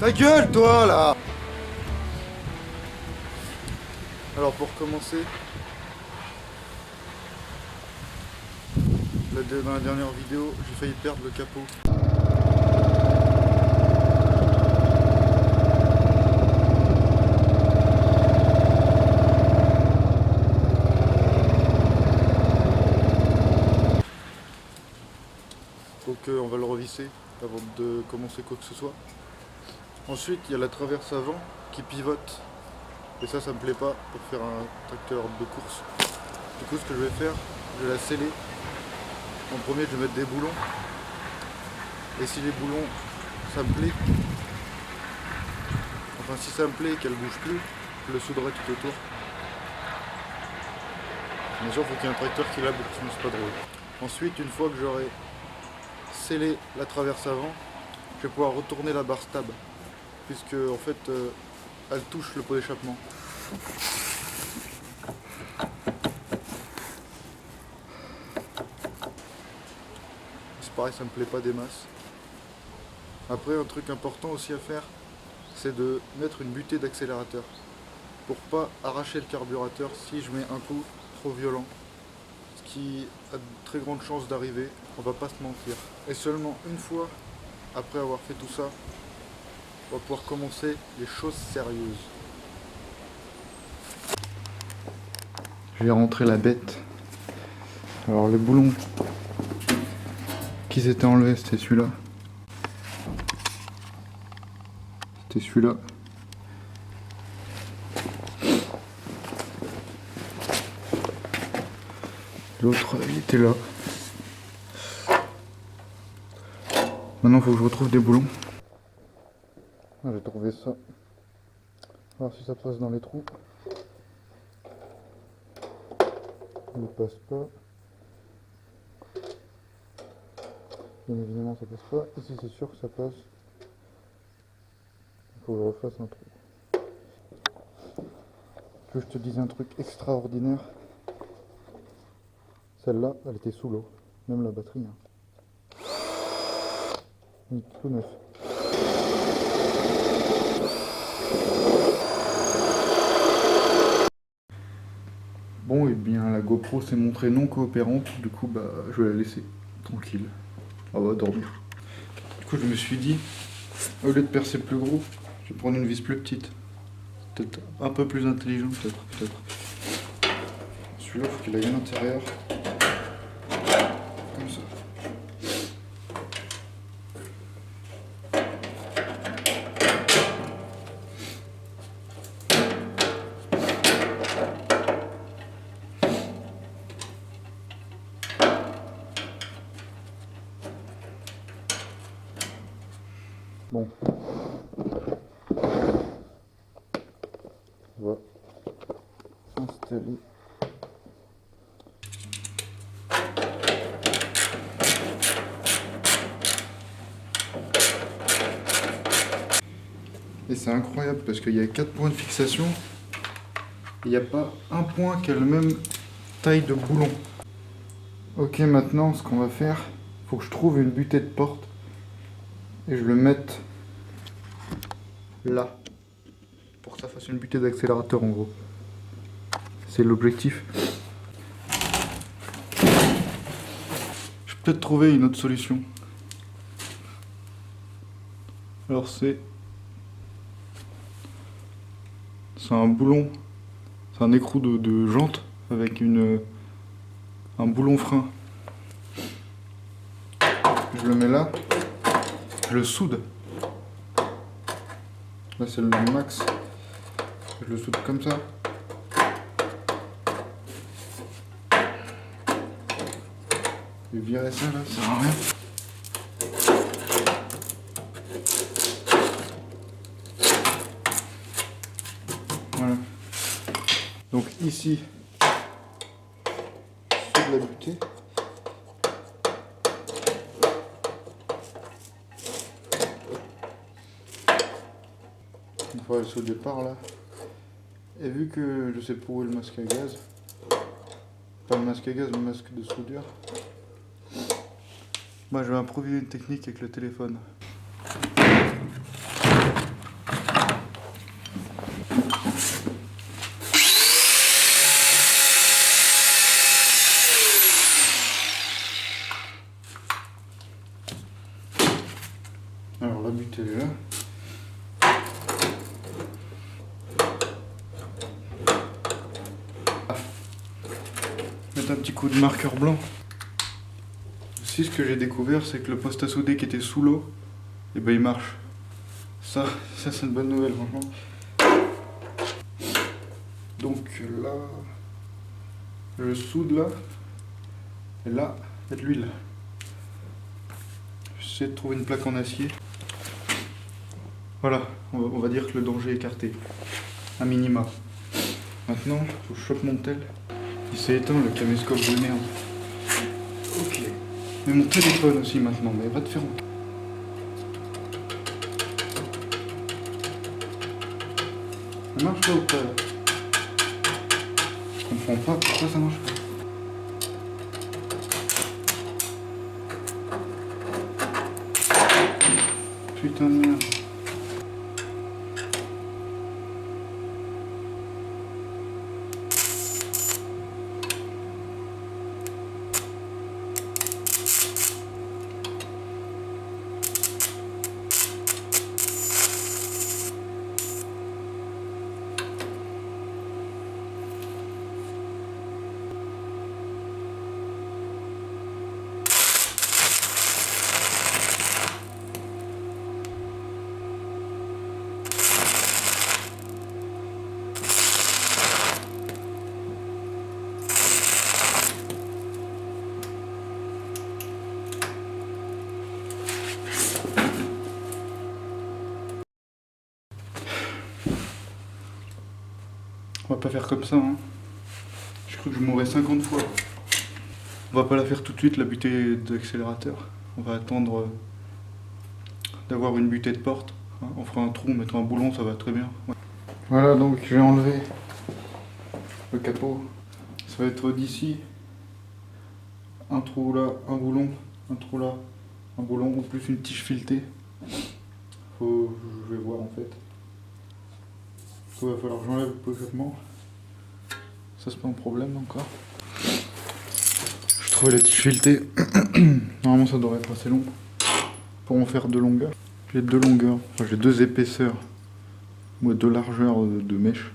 Ta gueule, toi, là! Alors, pour commencer, dans la dernière vidéo, j'ai failli perdre le capot. Donc on va le revisser avant de commencer quoi que ce soit. Ensuite, il y a la traverse avant qui pivote. Et ça me plaît pas pour faire un tracteur de course. Du coup, ce que je vais faire, je vais la sceller. En premier, je vais mettre des boulons. Et si les boulons, ça me plaît, enfin si ça me plaît et qu'elle bouge plus, je le souderai tout autour. Bien sûr, il faut qu'il y ait un tracteur qui la bouge, sinon c'est pas drôle. Ensuite, une fois que j'aurai scellé la traverse avant, je vais pouvoir retourner la barre stab, puisque en fait, elle touche le pot d'échappement. C'est pareil, ça me plaît pas des masses. Après, un truc important aussi à faire, c'est de mettre une butée d'accélérateur pour pas arracher le carburateur si je mets un coup trop violent, ce qui a de très grandes chances d'arriver, on va pas se mentir. Et seulement une fois après avoir fait tout ça, on va pouvoir commencer les choses sérieuses. Je vais rentrer la bête. Alors les boulons qui s'étaient enlevés, c'était celui-là. C'était celui-là. L'autre, il était là. Maintenant, il faut que je retrouve des boulons. Ah, j'ai trouvé ça. On va voir si ça passe dans les trous. Il ne passe pas. Bien évidemment, ça passe pas. Ici, c'est sûr que ça passe. Il faut que je refasse un trou. Que je te dise un truc extraordinaire. Celle-là, elle était sous l'eau. Même la batterie. Hein. Il est tout neuf. Bon, et bien la GoPro s'est montrée non coopérante. Du coup, bah, je vais la laisser tranquille. Elle va dormir. Du coup, je me suis dit, au lieu de percer plus gros, je vais prendre une vis plus petite. Peut-être un peu plus intelligent, peut-être. Celui-là, il faut qu'il aille à l'intérieur. Comme ça. Bon. On va installer. Et c'est incroyable parce qu'il y a 4 points de fixation. Il n'y a pas un point qui a la même taille de boulon. Ok, maintenant ce qu'on va faire, il faut que je trouve une butée de porte et je le mette là pour que ça fasse une butée d'accélérateur en gros. C'est l'objectif. Je vais peut-être trouver une autre solution. Alors c'est un boulon, c'est un écrou de jante avec un boulon frein. Je le mets là, je le soude. Là c'est le max. Je le soude comme ça. Je vais virer ça là, ça sert à rien. Voilà. Donc ici, sur la butée. Il faut aller au départ là. Et vu que je sais pas où est le masque à gaz, pas le masque à gaz, le masque de soudure, moi je vais improviser une technique avec le téléphone. mettre un petit coup de marqueur blanc. Aussi, ce que j'ai découvert, c'est que le poste à souder qui était sous l'eau, et ben il marche. Ça c'est une bonne nouvelle, franchement. Donc là, je soude là, et là, il y a de l'huile. J'essaie de trouver une plaque en acier. Voilà, on va dire que le danger est écarté, à minima. Maintenant, faut que je chope mon tel. Il s'est éteint le caméscope de merde. Ok. Mais mon téléphone aussi maintenant, mais va te faire. Ça marche là ou pas? Je comprends pas pourquoi ça marche pas. Putain de merde. On va pas faire comme ça, hein. J'ai cru que je mourrais 50 fois. On va pas la faire tout de suite, la butée d'accélérateur. On va attendre d'avoir une butée de porte. On fera un trou, on mettra un boulon, ça va très bien. Ouais. Voilà, donc j'ai enlevé le capot. Ça va être d'ici. Un trou là, un boulon, un trou là, un boulon, ou plus une tige filetée. Je vais voir en fait. Il va falloir que j'enlève le pochoppement. Ça c'est pas un problème encore. Je trouvais la tige filetée. Normalement ça devrait être assez long pour en faire deux longueurs. J'ai deux longueurs, enfin, j'ai deux épaisseurs, ou deux largeurs de mèche.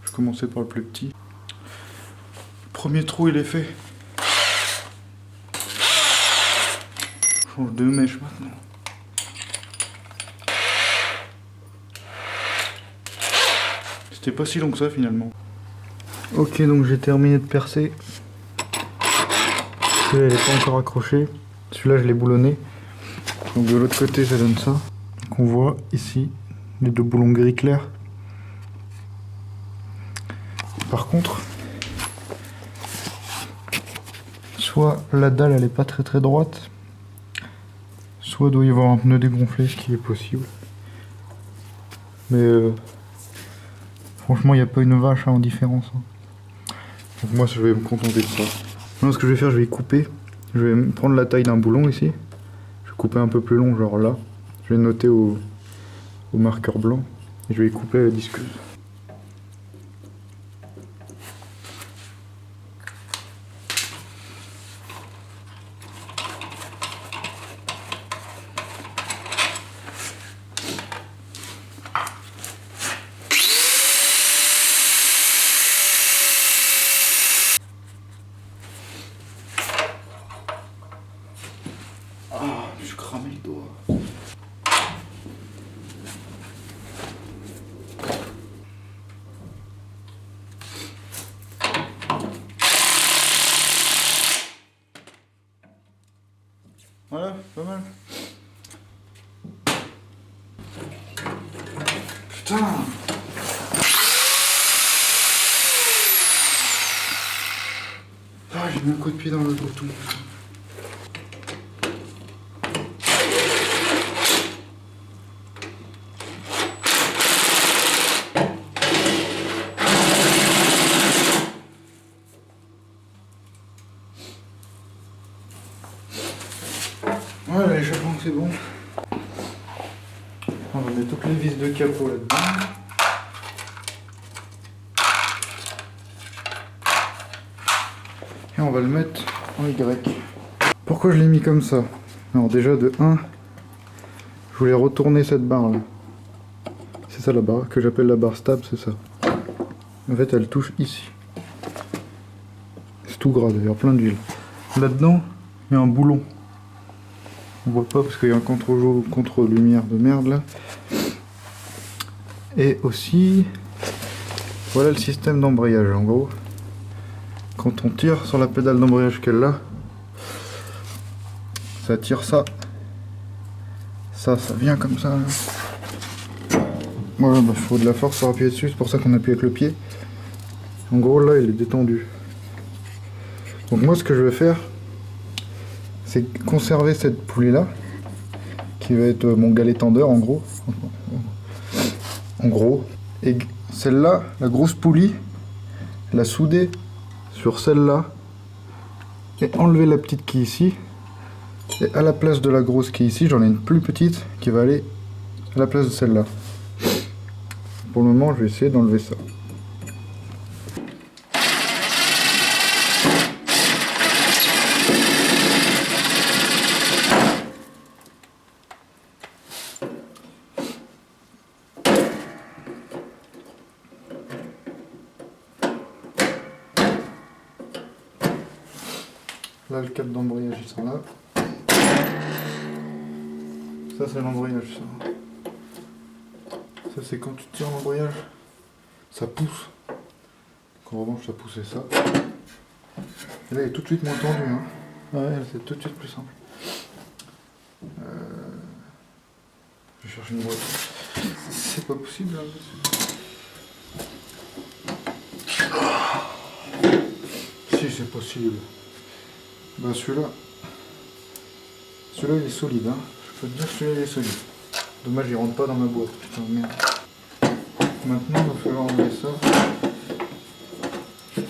Je vais commencer par le plus petit. Le premier trou il est fait. Je change deux mèches maintenant. C'était pas si long que ça finalement. Ok, donc j'ai terminé de percer. Celui-là il n'est pas encore accroché. Celui-là je l'ai boulonné. Donc de l'autre côté ça donne ça. Donc on voit ici les deux boulons gris clair. Par contre, soit la dalle elle est pas très droite, soit il doit y avoir un pneu dégonflé, ce qui est possible. Mais franchement il n'y a pas une vache en différence. Donc moi je vais me contenter de ça. Maintenant ce que je vais faire, je vais couper. Je vais prendre la taille d'un boulon ici. Je vais couper un peu plus long, genre là. Je vais noter au marqueur blanc. Et je vais couper la disqueuse. Ah, je suis cramé le doigt. Voilà, pas mal. Putain! Ah, j'ai mis un coup de pied dans le bouton. Voilà, l'échappement c'est bon. On va mettre toutes les vis de capot là-dedans. Et on va le mettre en Y. Pourquoi je l'ai mis comme ça? Alors déjà de 1, je voulais retourner cette barre là. C'est ça la barre que j'appelle la barre stable, c'est ça. En fait elle touche ici. c'est tout gras d'ailleurs, plein d'huile. Là-dedans, il y a un boulon. On voit pas parce qu'il y a un contre-lumière de merde là. Et aussi, voilà le système d'embrayage. En gros, quand on tire sur la pédale d'embrayage qu'elle a, ça tire ça. Ça vient comme ça. Voilà, il faut de la force pour appuyer dessus, c'est pour ça qu'on appuie avec le pied. En gros, là, il est détendu. Donc moi, ce que je vais faire, c'est conserver cette poulie-là, qui va être mon galet tendeur, en gros. Et celle-là, la grosse poulie, la souder sur celle-là, et enlever la petite qui est ici. Et à la place de la grosse qui est ici, j'en ai une plus petite qui va aller à la place de celle-là. Pour le moment, je vais essayer d'enlever ça. Là, le câble d'embrayage, ils sont là. Ça, c'est l'embrayage, ça. Ça, c'est quand tu tires l'embrayage, ça pousse. En revanche, ça poussait ça. Et là, il est tout de suite moins tendu. Hein. Ouais, c'est tout de suite plus simple. Je vais chercher une boîte. C'est pas possible, là. Si, c'est possible. Ben, celui-là, il est solide. Hein. Je peux te dire que celui-là, il est solide. Dommage, il rentre pas dans ma boîte. Putain, merde. Maintenant, il va falloir enlever ça. C'est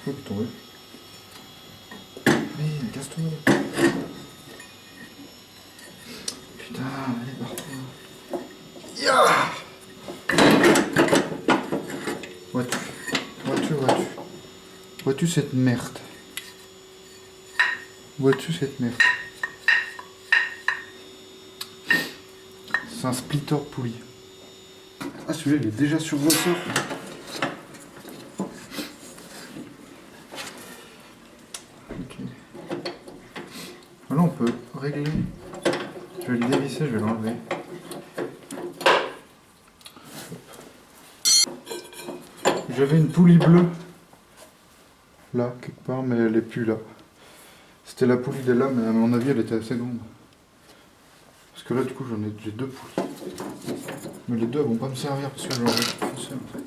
quoi qui est tombé? Mais casse-toi. Putain, elle est partout. Yeah. Vois-tu cette merde? Vois-tu cette merde? C'est un splitter poulie. Ah, celui-là, il est déjà sur ressort. Ok. Là, on peut régler. Je vais le dévisser, je vais l'enlever. J'avais une poulie bleue. Là, quelque part, mais elle est plus là. C'était la poulie des lames, mais à mon avis, elle était assez grande. Parce que là, du coup, j'ai deux poulies. Mais les deux, elles vont pas me servir parce que je leur ai foncé, en fait.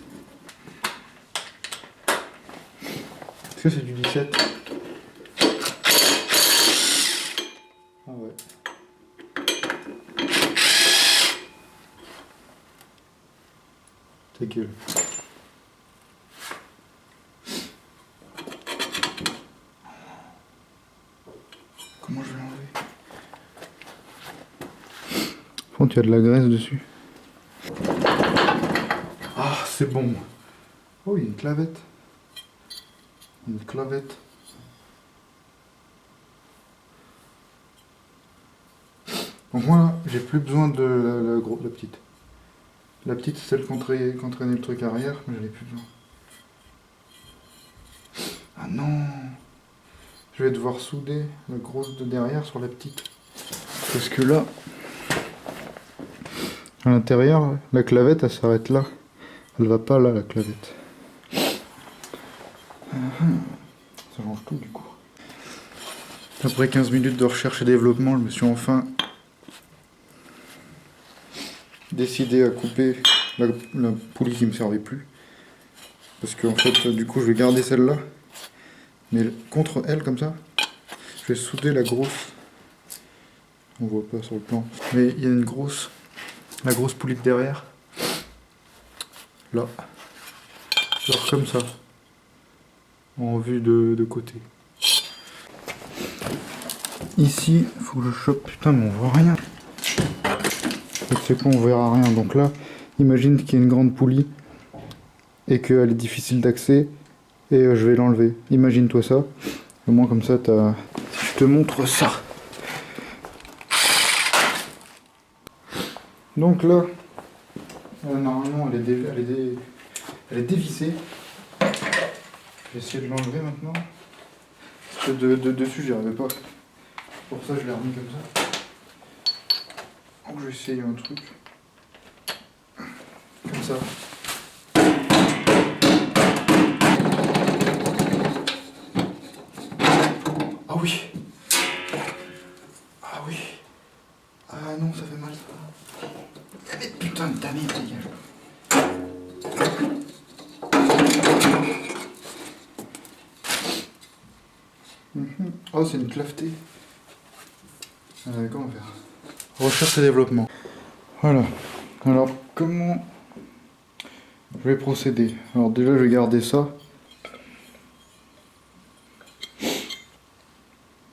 Est-ce que c'est du 17? Ah ouais. Ta gueule. Comment je vais l'enlever? Par contre, il y a de la graisse dessus. Ah, c'est bon. Oh, il y a une clavette. Une clavette. Donc voilà, j'ai plus besoin de la petite. La petite, c'est celle qui entraînait le truc arrière, mais j'en ai plus besoin. Ah non! Je vais devoir souder la grosse de derrière sur la petite. Parce que là, à l'intérieur, la clavette, elle s'arrête là. Elle va pas là, la clavette. Ça change tout du coup. Après 15 minutes de recherche et développement, je me suis enfin décidé à couper la poulie qui me servait plus. Parce qu'en fait, du coup, je vais garder celle-là. Mais contre elle, comme ça, je vais souder la grosse. On voit pas sur le plan. Mais il y a une grosse. La grosse poulie de derrière. Là. Genre comme ça. En vue de côté. Ici, il faut que je chope. Putain, mais on voit rien. C'est quoi, on verra rien. Donc là, imagine qu'il y a une grande poulie. Et qu'elle est difficile d'accès. Et je vais l'enlever. Imagine-toi ça. Au moins comme ça, t'as... Si je te montre ça. Donc là, normalement, elle est Elle est dévissée. Je vais essayer de l'enlever maintenant. Parce que dessus, j'y arrivais pas. Pour ça, je l'ai remis comme ça. Donc, je vais essayer un truc. Comme ça. Ah oui. Ah oui. Ah non, ça fait mal. Mais putain de ta mère, dégage. Oh, c'est une claveté. Comment faire? Recherche et développement. Voilà. Alors, comment je vais procéder? Alors déjà, je vais garder ça.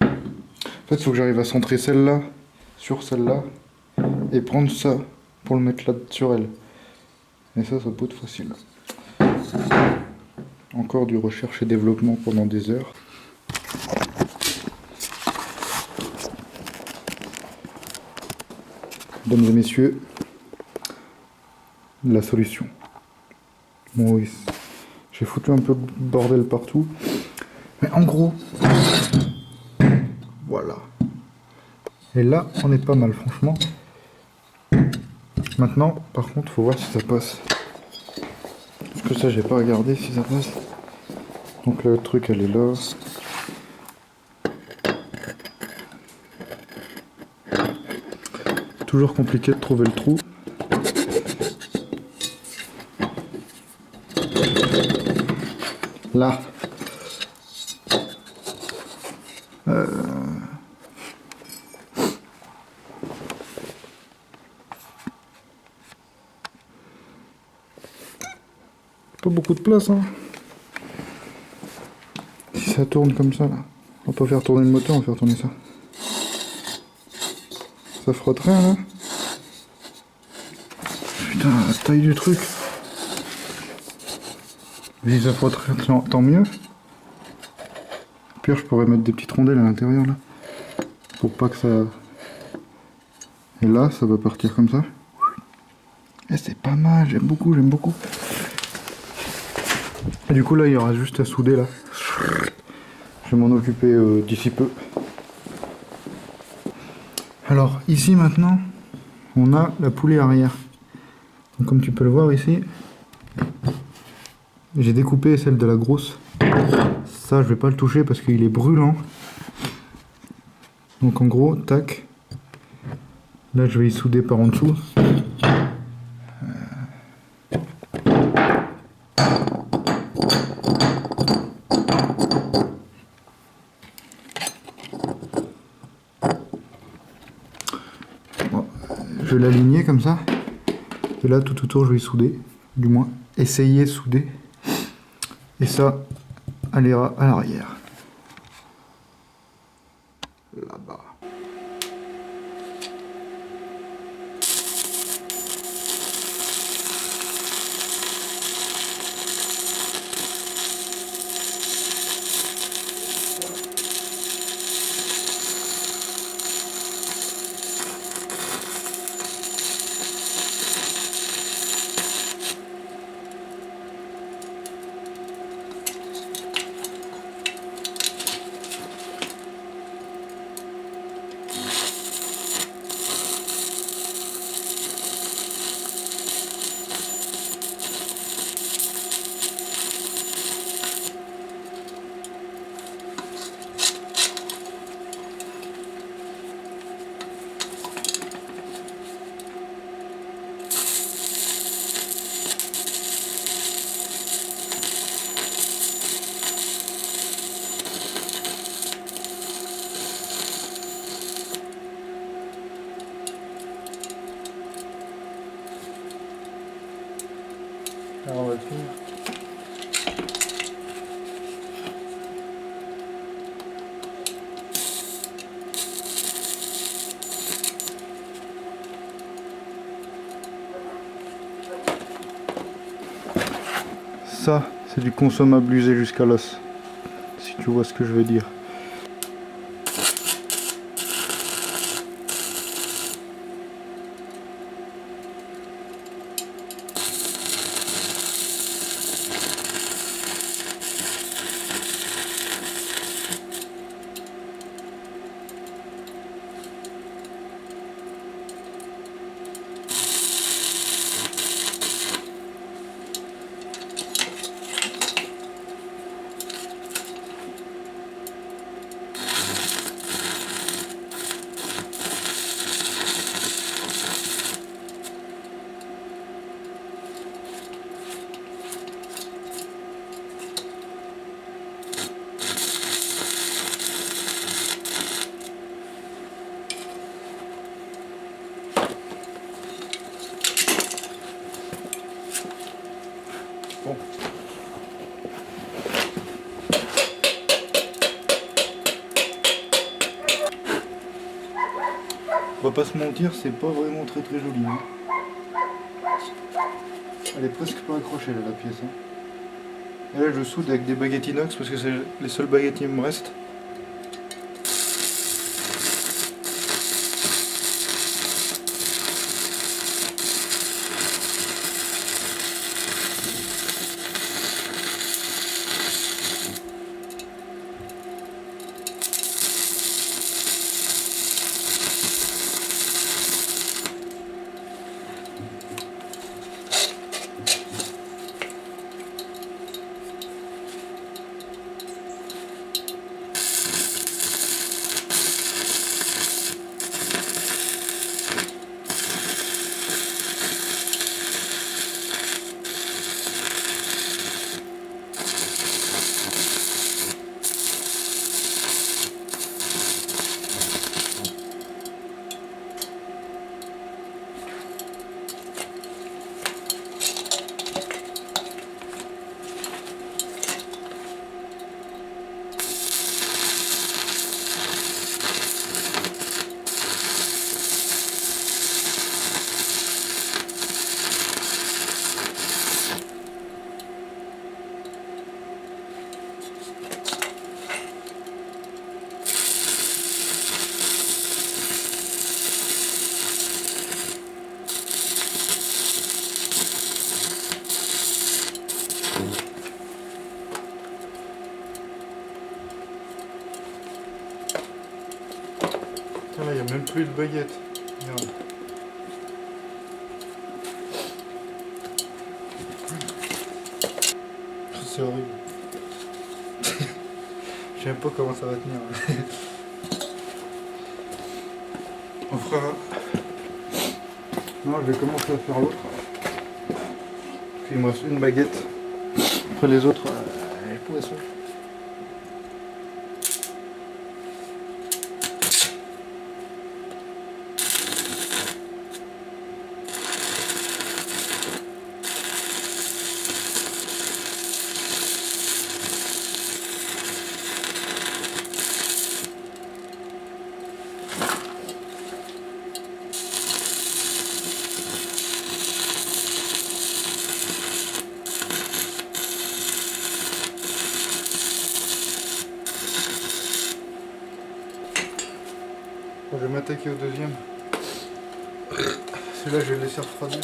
En fait, il faut que j'arrive à centrer celle-là sur celle-là et prendre ça pour le mettre là sur elle. Et ça peut être facile. Encore du recherche et développement pendant des heures. Mesdames et messieurs, la solution. Bon oui, j'ai foutu un peu de bordel partout. Mais en gros, voilà. Et là, on est pas mal, franchement. Maintenant, par contre, faut voir si ça passe. Parce que ça, j'ai pas regardé si ça passe. Donc le truc, elle est là. Toujours compliqué de trouver le trou. Là. Pas beaucoup de place, hein. Si ça tourne comme ça, là. On va pas faire tourner le moteur, on va faire tourner ça. Ça frotte rien, là. Putain, la taille du truc. Mais si ça frotte rien, tant mieux. Au pire, je pourrais mettre des petites rondelles à l'intérieur, là. Pour pas que ça... Et là, ça va partir comme ça. Et c'est pas mal, j'aime beaucoup, j'aime beaucoup. Et du coup, là, il y aura juste à souder, là. Je vais m'en occuper d'ici peu. Alors, ici, maintenant, on a la poulie arrière. Donc, comme tu peux le voir ici, j'ai découpé celle de la grosse. Ça, je vais pas le toucher parce qu'il est brûlant. Donc, en gros, tac. Là, je vais y souder par en dessous. Bon, je vais l'aligner comme ça. Et là, tout autour, je vais y souder. Du moins, essayer de souder. Et ça, elle ira à l'arrière. Là-bas. Alors on va le finir. Ça, c'est du consommable usé jusqu'à l'os. Si tu vois ce que je veux dire. Bon. On va pas se mentir, c'est pas vraiment très joli. Hein. Elle est presque pas accrochée là, la pièce. Hein. Et là je soude avec des baguettes inox parce que c'est les seules baguettes qui me restent. Là, il n'y a même plus de baguettes. Regarde. C'est horrible. Je sais même pas comment ça va tenir. On fera. Non, je vais commencer à faire l'autre. Puis il me reste une baguette. Après les autres, les poissons. Je vais m'attaquer au deuxième. Celui-là, je vais le laisser refroidir.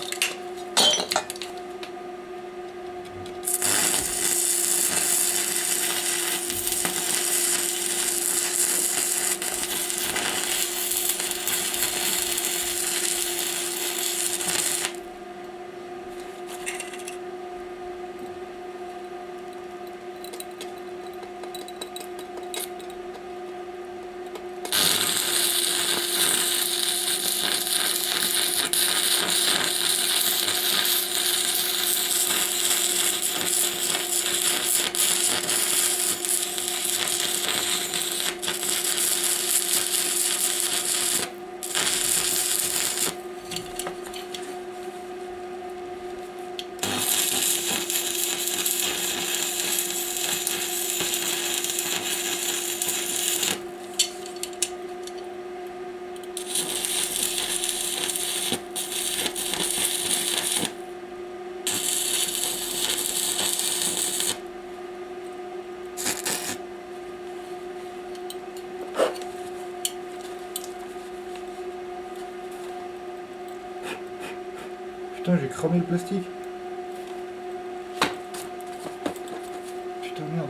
Putain, j'ai cramé le plastique. Putain, merde.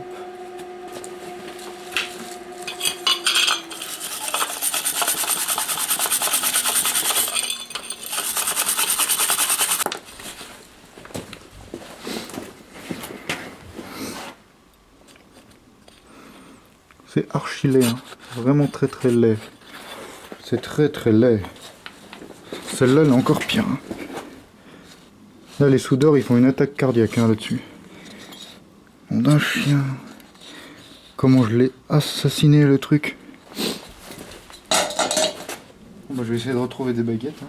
C'est archi laid, hein. Vraiment très laid. C'est très laid. Celle-là, elle est encore pire. Hein. Là, les soudeurs, ils font une attaque cardiaque hein, là-dessus. Nom d'un chien. Comment je l'ai assassiné, le truc. Bon, bah, je vais essayer de retrouver des baguettes. Hein.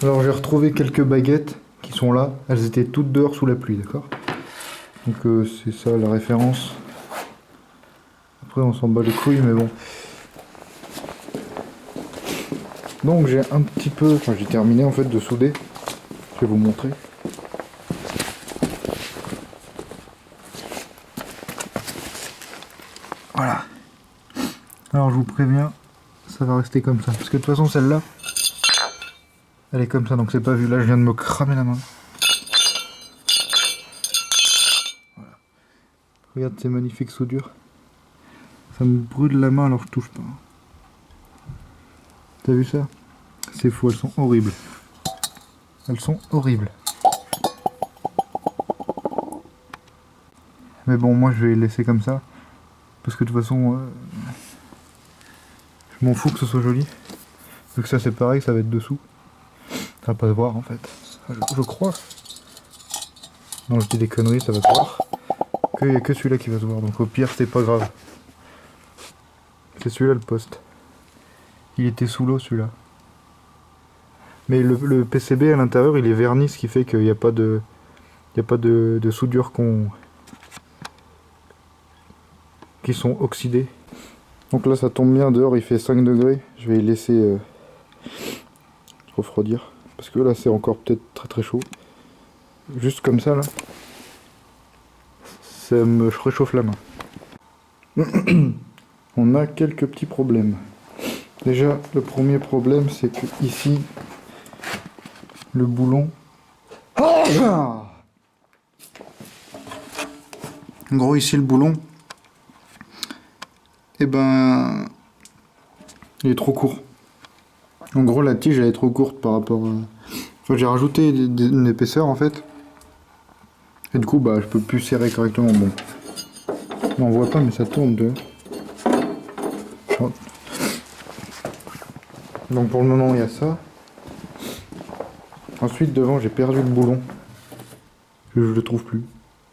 Alors, j'ai retrouvé quelques baguettes qui sont là. Elles étaient toutes dehors sous la pluie, d'accord ? Donc c'est ça la référence. Après on s'en bat les couilles mais bon. Donc j'ai un petit peu, enfin j'ai terminé en fait de souder. Je vais vous montrer. Voilà. Alors je vous préviens, ça va rester comme ça. Parce que de toute façon celle-là, elle est comme ça, donc c'est pas vu. Là je viens de me cramer la main. Voilà. Regarde ces magnifiques soudures. Ça me brûle la main alors je touche pas. T'as vu ça? C'est fou, elles sont horribles. Elles sont horribles. Mais bon, moi je vais les laisser comme ça. Parce que de toute façon, je m'en fous que ce soit joli. Vu que ça c'est pareil, ça va être dessous. Ça va pas se voir en fait. Je crois. Non, je dis des conneries, ça va se voir. Il n'y a que celui-là qui va se voir. Donc au pire, c'est pas grave. C'est celui-là le poste. Il était sous l'eau celui-là. Mais le PCB à l'intérieur, il est verni, ce qui fait qu'il n'y a pas de... Il n'y a pas de soudure qui sont oxydées. Donc là ça tombe bien, dehors il fait 5 degrés. Je vais laisser refroidir. Parce que là c'est encore peut-être très très chaud. Juste comme ça là. Ça me réchauffe la main. On a quelques petits problèmes. Déjà le premier problème c'est que ici le boulon... En gros ici le boulon, et ben il est trop court. En gros la tige elle est trop courte par rapport à... Enfin, j'ai rajouté une épaisseur en fait. Et du coup bah je peux plus serrer correctement. Bon. On voit pas mais ça tourne de... Donc pour le moment il y a ça. Ensuite devant j'ai perdu le boulon. Je le trouve plus.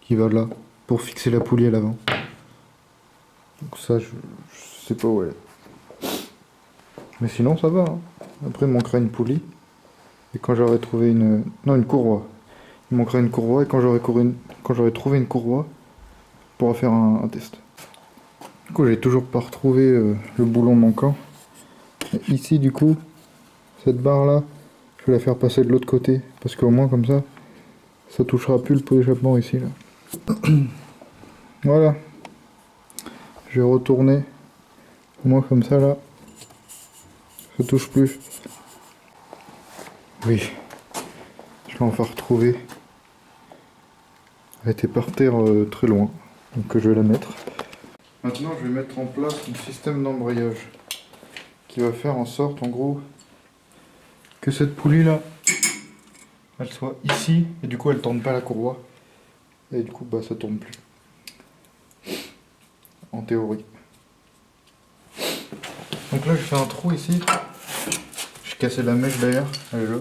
Qui va là. Pour fixer la poulie à l'avant. Donc ça je sais pas où elle est. Mais sinon ça va. Hein. Après il manquera une poulie. Et quand j'aurai trouvé une... Non, une courroie. Il manquera une courroie et quand j'aurai trouvé une courroie, on pourra faire un test. Du coup j'ai toujours pas retrouvé le boulon manquant. Et ici du coup, cette barre là, je vais la faire passer de l'autre côté. Parce qu'au moins comme ça touchera plus le pot d'échappement ici là. Voilà. Je vais retourner. Au moins comme ça là, ça touche plus. Oui. Je l'ai enfin retrouvé. Elle était par terre très loin. Donc je vais la mettre. Maintenant je vais mettre en place un système d'embrayage. Qui va faire en sorte en gros que cette poulie là elle soit ici et du coup elle tourne pas la courroie et du coup bah ça tourne plus en théorie. Donc là je fais un trou ici, j'ai cassé la mèche d'ailleurs, elle est là.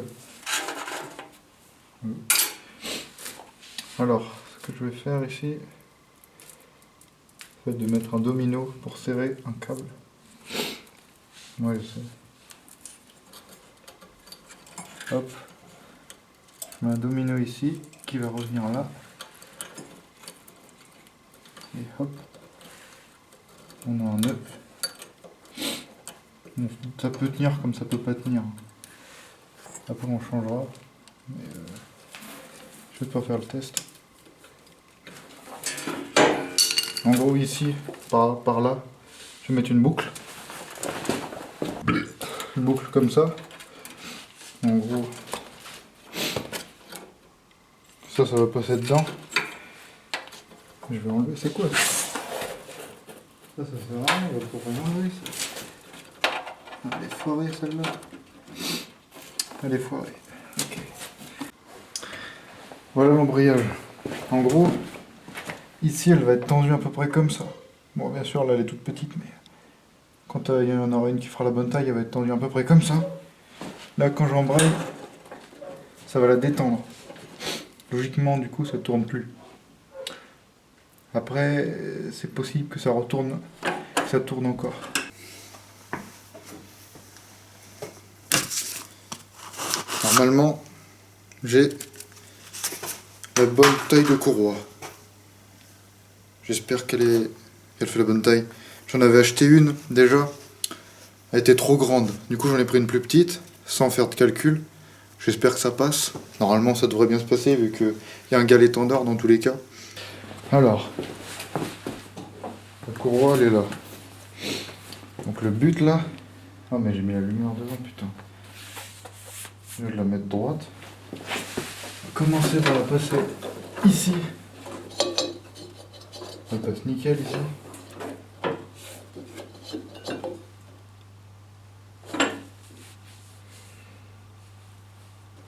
Alors ce que je vais faire ici c'est de mettre un domino pour serrer un câble. Ouais je sais. Hop. Je mets un domino ici qui va revenir là. Et hop. On a un nœud. Bon, ça peut tenir comme ça peut pas tenir. Après on changera. Mais je vais pas faire le test. En gros ici, par là, je vais mettre une boucle. Une boucle comme ça. En gros, ça va passer dedans. Je vais enlever, c'est quoi ça? Ça sert à rien, on va pouvoir enlever ça. Elle est foirée celle-là. Elle est foirée. Ok. Voilà l'embrayage. En gros, ici elle va être tendue à peu près comme ça. Bon bien sûr là elle est toute petite mais quand il y en aura une qui fera la bonne taille, elle va être tendue à peu près comme ça. Là quand j'embraye, ça va la détendre. Logiquement du coup ça tourne plus. Après c'est possible que ça retourne, que ça tourne encore. Normalement j'ai la bonne taille de courroie. J'espère qu'elle fait la bonne taille. J'en avais acheté une déjà. Elle était trop grande. Du coup, j'en ai pris une plus petite, sans faire de calcul. J'espère que ça passe. Normalement, ça devrait bien se passer, vu qu'il y a un gars étendard dans tous les cas. Alors, la courroie, elle est là. Donc le but, là... Ah, mais j'ai mis la lumière devant, putain. Je vais la mettre droite. On va commencer par la passer ici. Elle passe nickel ici.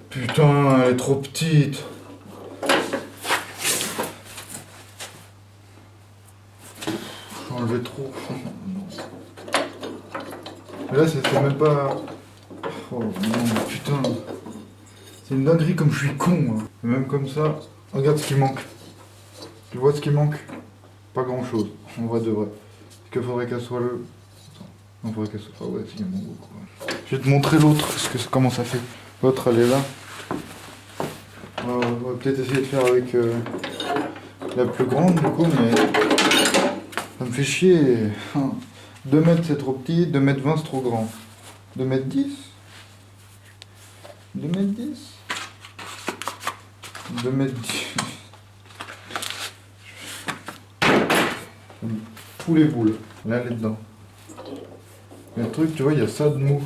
Putain, elle est trop petite. J'ai enlevé trop. Mais là, c'est même pas... Oh non, putain. C'est une dinguerie comme je suis con. Hein. Et même comme ça, regarde ce qui manque. Tu vois ce qui manque? Pas grand chose, en vrai de vrai. Parce qu'il faudrait qu'elle soit le... Attends, non, faudrait qu'elle soit... Ah ouais, si, il y a mon beaucoup. Je vais te montrer l'autre, comment ça fait. L'autre, elle est là. On va peut-être essayer de faire avec la plus grande, du coup, mais... Ça me fait chier. 2 mètres, c'est trop petit. 2 mètres 20, c'est trop grand. 2 mètres 10. 2 mètres 10. 2 mètres 10. Tous les boules. Là, elle est dedans. Mais le truc, tu vois, il y a ça de mou.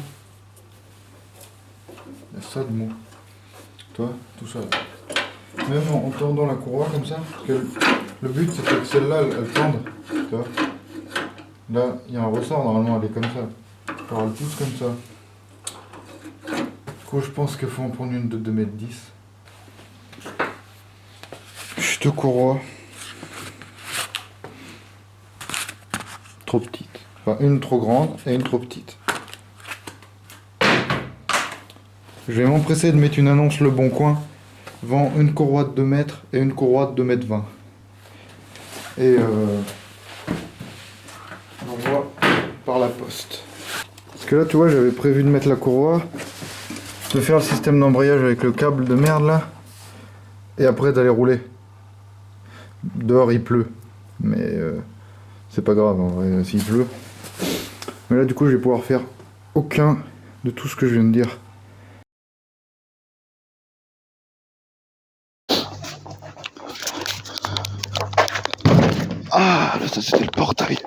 Il y a ça de mou. Toi, tout ça. Même en tendant la courroie comme ça, parce que le but, c'est que celle-là, elle tende. Tu vois. Là, il y a un ressort, normalement, elle est comme ça. Alors, elle pousse comme ça. Du coup, je pense qu'il faut en prendre une de 2 mètres 10. Chute courroie. Trop petite. Enfin, une trop grande et une trop petite. Je vais m'empresser de mettre une annonce Le Bon Coin. Vend une courroie de 2 mètres et une courroie de 2 mètres 20. Et on voit par la poste. Parce que là, tu vois, j'avais prévu de mettre la courroie, de faire le système d'embrayage avec le câble de merde là, et après d'aller rouler. Dehors, il pleut. Mais c'est pas grave en vrai, s'il pleut. Mais là, du coup, je vais pouvoir faire aucun de tout ce que je viens de dire. Ah, là, ça c'était le portail.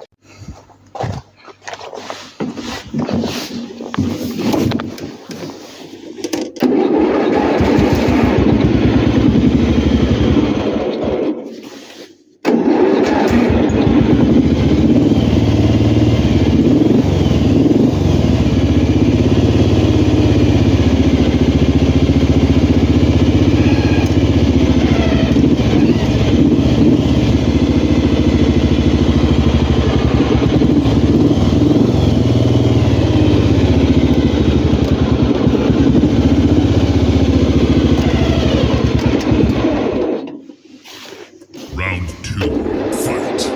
Round 2, fight!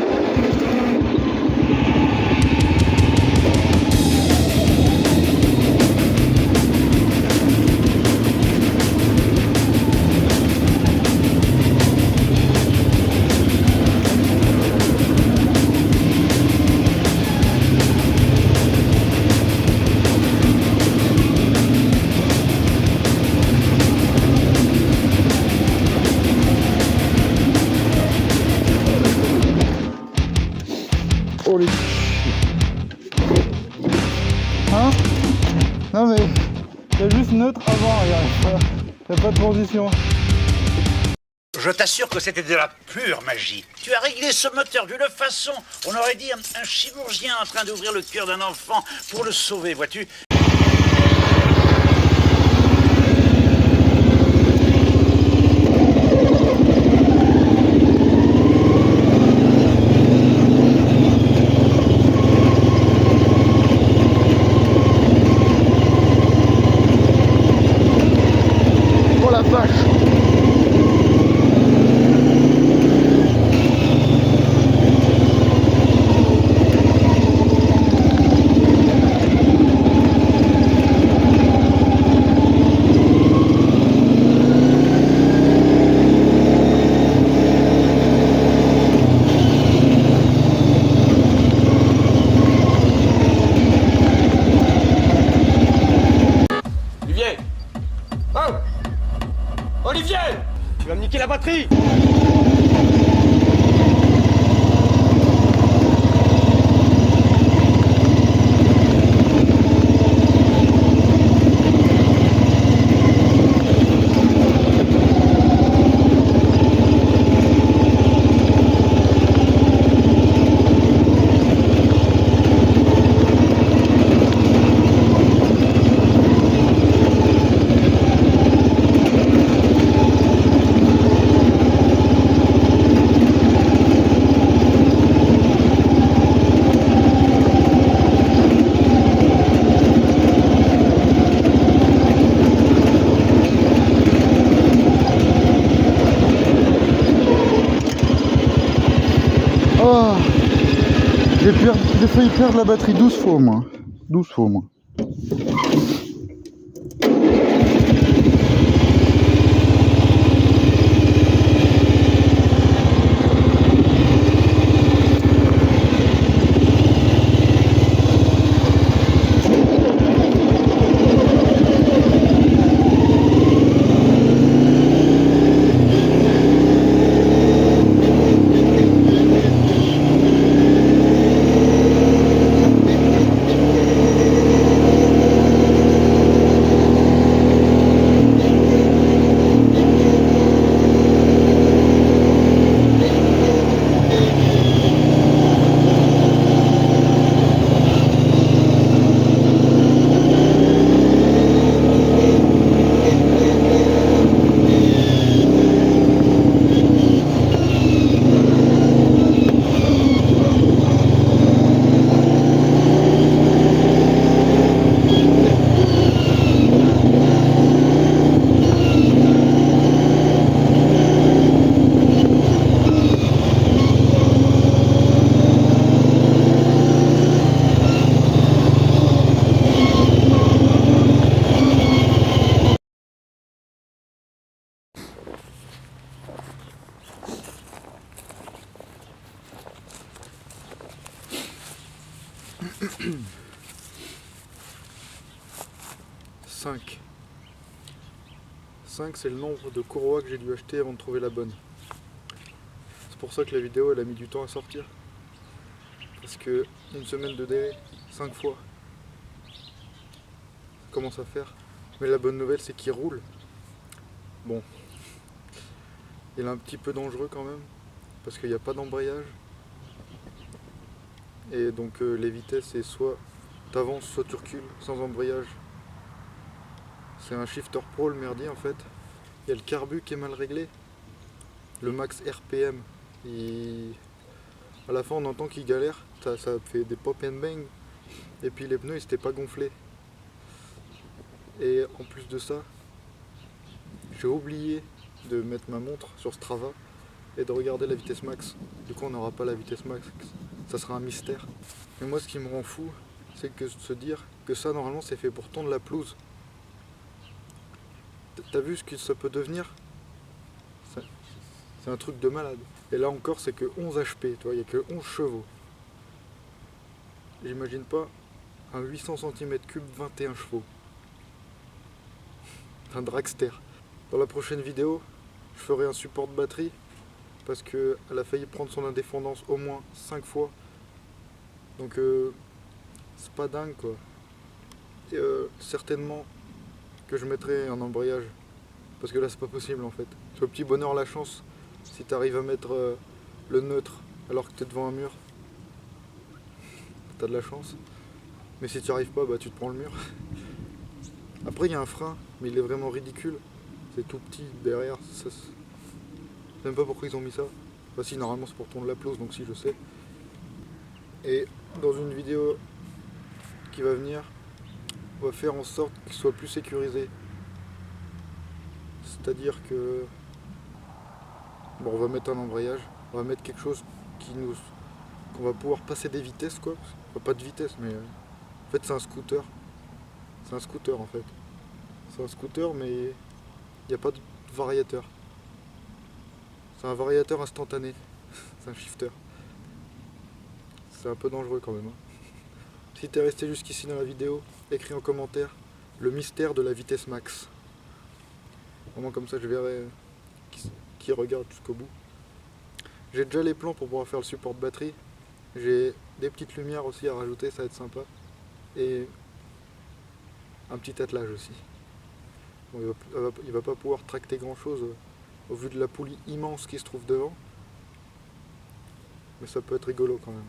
Oh les... Hein? Non mais... C'est juste neutre avant, regarde. Y'a pas de transition. Je t'assure que c'était de la pure magie. Tu as réglé ce moteur d'une façon, on aurait dit un chirurgien en train d'ouvrir le cœur d'un enfant pour le sauver, vois-tu. Oh la vache! J'ai failli perdre la batterie 12 fois au moins. 12 fois au moins. Cinq, c'est le nombre de courroies que j'ai dû acheter avant de trouver la bonne. C'est pour ça que la vidéo elle a mis du temps à sortir. Parce que une semaine de délai, 5 fois. Ça commence à faire. Mais la bonne nouvelle c'est qu'il roule. Bon. Il est un petit peu dangereux quand même. Parce qu'il n'y a pas d'embrayage. Et donc les vitesses c'est soit t'avances soit tu recules sans embrayage. C'est un shifter pro le merdier en fait. Il y a le carbu qui est mal réglé. Le max RPM. À la fin on entend qu'il galère. Ça fait des pop and bang. Et puis les pneus ils s'étaient pas gonflés. Et en plus de ça, j'ai oublié de mettre ma montre sur Strava et de regarder la vitesse max. Du coup on n'aura pas la vitesse max. Ça sera un mystère. Mais moi ce qui me rend fou, c'est que de se dire que ça normalement c'est fait pour tondre la pelouse. T'as vu ce que ça peut devenir? C'est un truc de malade. Et là encore c'est que 11 HP, tu vois, il n'y a que 11 chevaux. J'imagine pas un 800 cm3 21 chevaux. Un dragster. Dans la prochaine vidéo, je ferai un support de batterie parce qu'elle a failli prendre son indépendance au moins 5 fois. Donc c'est pas dingue quoi. Et certainement que je mettrai un embrayage parce que là c'est pas possible en fait. C'est au petit bonheur la chance si tu arrives à mettre le neutre alors que tu es devant un mur. T'as de la chance. Mais si tu n'y arrives pas, bah tu te prends le mur. Après il y a un frein, mais il est vraiment ridicule. C'est tout petit derrière. Je sais même pas pourquoi ils ont mis ça. Enfin si, normalement c'est pour tondre la pelouse, donc si je sais. Et dans une vidéo qui va venir, on va faire en sorte qu'il soit plus sécurisé. C'est-à-dire que bon, on va mettre un embrayage, on va mettre quelque chose qu'on va pouvoir passer des vitesses quoi. Enfin, pas de vitesse, mais en fait c'est un scooter. C'est un scooter en fait. C'est un scooter mais il n'y a pas de variateur. C'est un variateur instantané. C'est un shifter. C'est un peu dangereux quand même. Si t'es resté jusqu'ici dans la vidéo, écris en commentaire le mystère de la vitesse max. Vraiment comme ça je verrai qui regarde jusqu'au bout. J'ai déjà les plans pour pouvoir faire le support de batterie. J'ai des petites lumières aussi à rajouter, ça va être sympa. Et un petit attelage aussi. Bon, il va pas pouvoir tracter grand chose au vu de la poulie immense qui se trouve devant. Mais ça peut être rigolo quand même.